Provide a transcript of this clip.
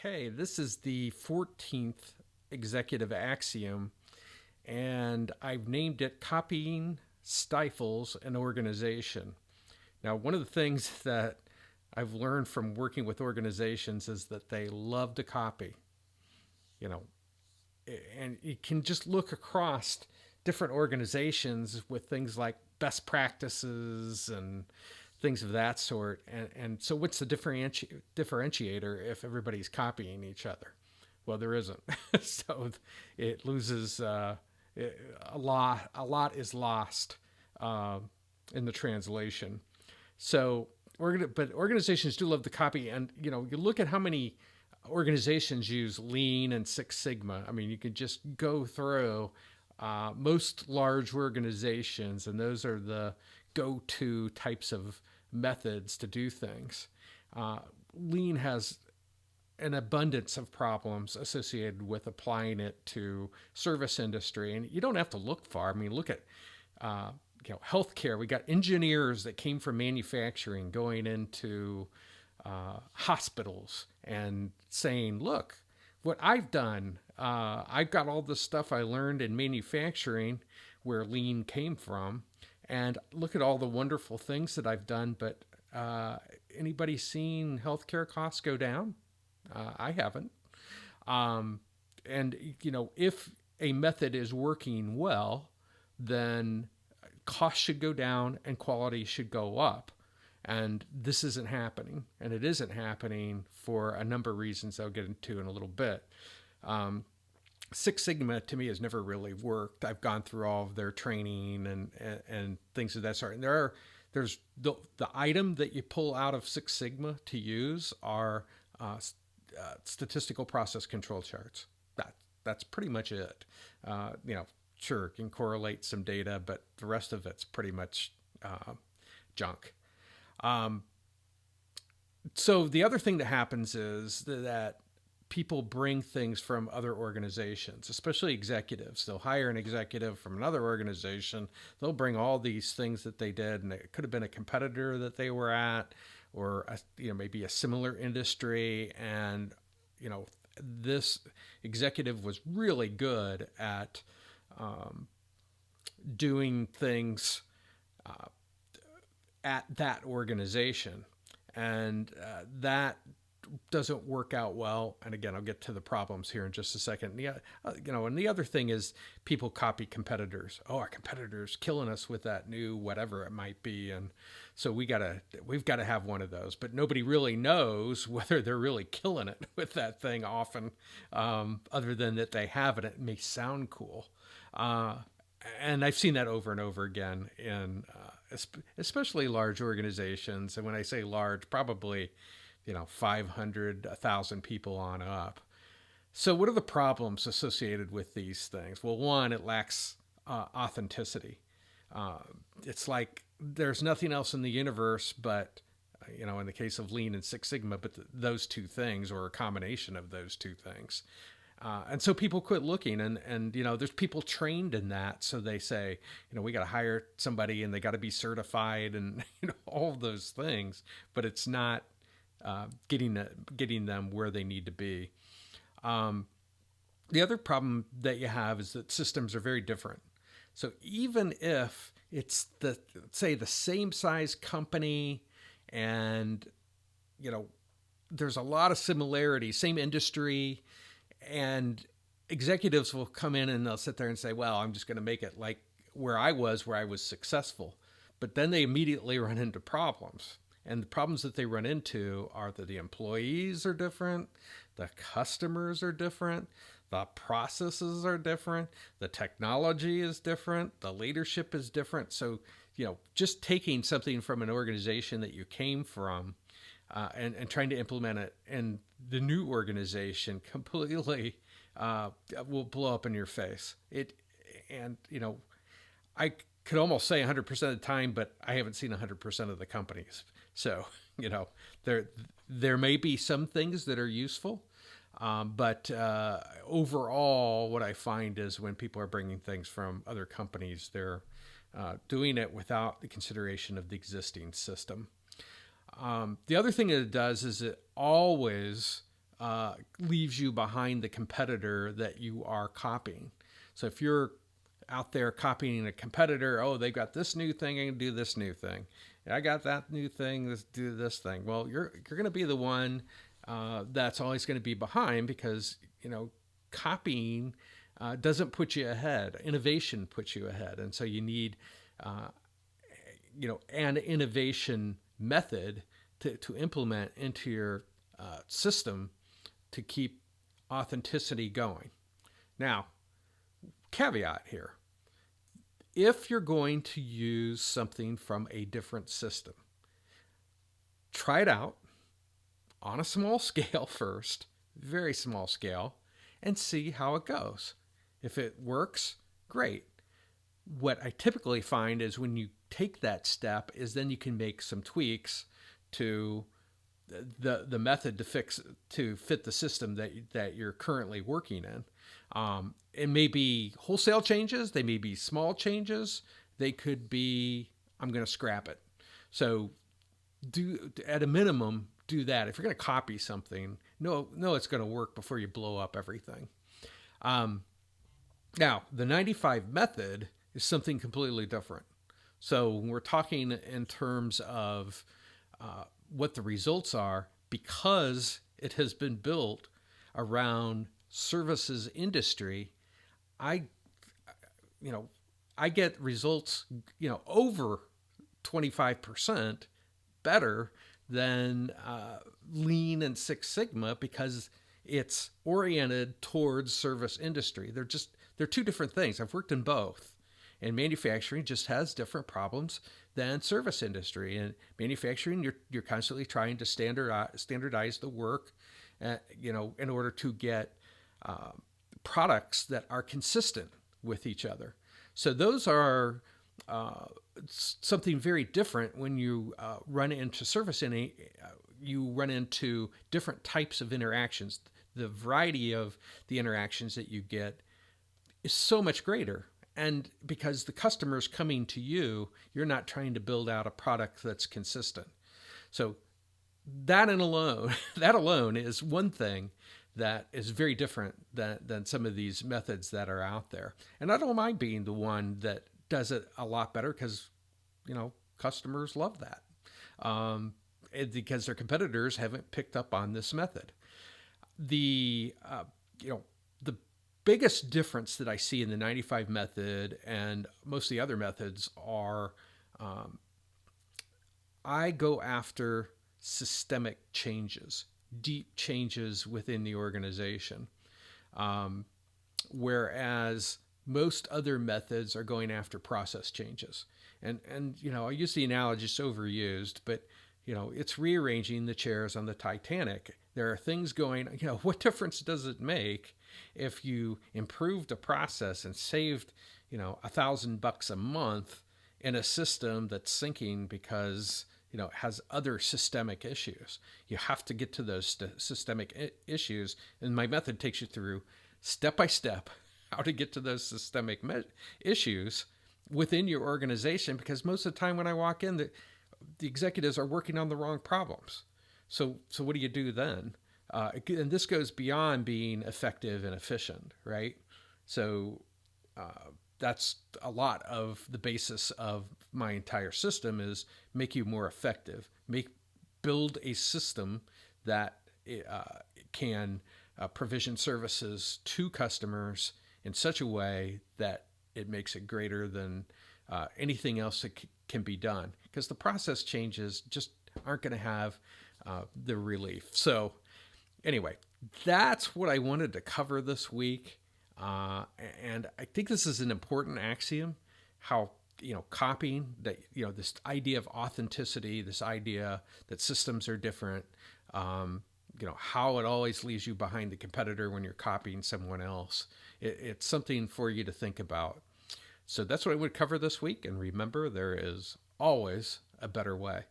Okay, this is the 14th executive axiom, and I've named it Copying Stifles an Organization. Now, one of the things that I've learned from working with organizations is that they love to copy, you know, and you can just look across different organizations with things like best practices and things of that sort. And so, what's the differentiator if everybody's copying each other? Well, there isn't. So it loses a lot. A lot is lost uh, in the translation. So, but organizations do love to copy, and you look at how many organizations use Lean and Six Sigma. I mean, you can just go through most large organizations, and those are the go-to types of methods to do things. Uh, Lean has an abundance of problems associated with applying it to service industry, and you don't have to look far. I mean, look at uh, healthcare. We got engineers that came from manufacturing going into hospitals and saying, "Look, what I've done. I've got all this stuff I learned in manufacturing, where Lean came from, and look at all the wonderful things that I've done." But anybody seen healthcare costs go down? I haven't. Um, and if a method is working well, then costs should go down and quality should go up. And this isn't happening. And it isn't happening for a number of reasons I'll get into in a little bit. Um, Six Sigma to me has never really worked. I've gone through all of their training and things of that sort. And there's the item that you pull out of Six Sigma to use are statistical process control charts. That's pretty much it. Sure, can correlate some data, but the rest of it's pretty much junk. Um, so the other thing that happens is that people bring things from other organizations, especially executives. They'll hire an executive from another organization. They'll bring all these things that they did, and it could have been a competitor that they were at, or maybe a similar industry. And this executive was really good at doing things at that organization, and that doesn't work out well. And again, I'll get to the problems here in just a second. And the other thing is people copy competitors. Oh, our competitor's killing us with that new whatever it might be, and so we've got to have one of those. But nobody really knows whether they're really killing it with that thing often, other than that they have it. It may sound cool. And I've seen that over and over again in especially large organizations. And when I say large, probably 500, 1,000 people on up. So what are the problems associated with these things? Well, one, it lacks authenticity. It's like there's nothing else in the universe but, in the case of Lean and Six Sigma, but those two things, or a combination of those two things. And so people quit looking, and there's people trained in that. So they say, we got to hire somebody and they got to be certified and all of those things, but it's not getting them where they need to be. The other problem that you have is that systems are very different. So even if it's the same size company, and there's a lot of similarity, same industry, and executives will come in and they'll sit there and say, well, I'm just going to make it like where I was successful. But then they immediately run into problems. And the problems that they run into are that the employees are different, the customers are different, the processes are different, the technology is different, the leadership is different. So, just taking something from an organization that you came from and trying to implement it in the new organization completely will blow up in your face. I could almost say 100% of the time, but I haven't seen 100% of the companies. So, there may be some things that are useful, but overall, what I find is when people are bringing things from other companies, they're doing it without the consideration of the existing system. The other thing that it does is it always leaves you behind the competitor that you are copying. So if you're out there copying a competitor, oh, they got this new thing, I can do this new thing. I got that new thing, let's do this thing. Well, you're going to be the one that's always going to be behind, because copying doesn't put you ahead. Innovation puts you ahead, and so you need uh, an innovation method to implement into your system to keep authenticity going. Now, caveat here: if you're going to use something from a different system, try it out on a small scale first, very small scale, and see how it goes. If it works, great. What I typically find is when you take that step is then you can make some tweaks to the method to fit the system that you're currently working in. It may be wholesale changes, they may be small changes, they could be I'm going to scrap it. So do, at a minimum, do that. If you're going to copy something, no, it's going to work before you blow up everything. Now, the 95 method is something completely different. So when we're talking in terms of what the results are, because it has been built around services industry, I get results, over 25% better than Lean and Six Sigma, because it's oriented towards service industry. They're two different things. I've worked in both. And manufacturing just has different problems than service industry. And manufacturing, you're constantly trying to standardize the work, in order to get products that are consistent with each other. So those are something very different when you run into service. You run into different types of interactions. The variety of the interactions that you get is so much greater. And because the customer's coming to you, you're not trying to build out a product that's consistent. So that alone is one thing that is very different than some of these methods that are out there. And I don't mind being the one that does it a lot better, because customers love that, because their competitors haven't picked up on this method. The the biggest difference that I see in the 95 method and most of the other methods are, I go after systemic changes, deep changes within the organization, whereas most other methods are going after process changes. And I use the analogy, it's overused, but it's rearranging the chairs on the Titanic. There are things going, what difference does it make if you improved a process and saved, $1,000 a month in a system that's sinking because, it has other systemic issues? You have to get to those systemic issues. And my method takes you through step by step how to get to those systemic issues within your organization, because most of the time when I walk in, the executives are working on the wrong problems. So what do you do then? And this goes beyond being effective and efficient, right? So that's a lot of the basis of my entire system, is make you more effective, build a system that can provision services to customers in such a way that it makes it greater than anything else that can be done, because the process changes just aren't going to have the relief. So anyway, that's what I wanted to cover this week. And I think this is an important axiom, how, copying that, this idea of authenticity, this idea that systems are different, how it always leaves you behind the competitor when you're copying someone else. It's something for you to think about. So that's what I would cover this week. And remember, there is always a better way.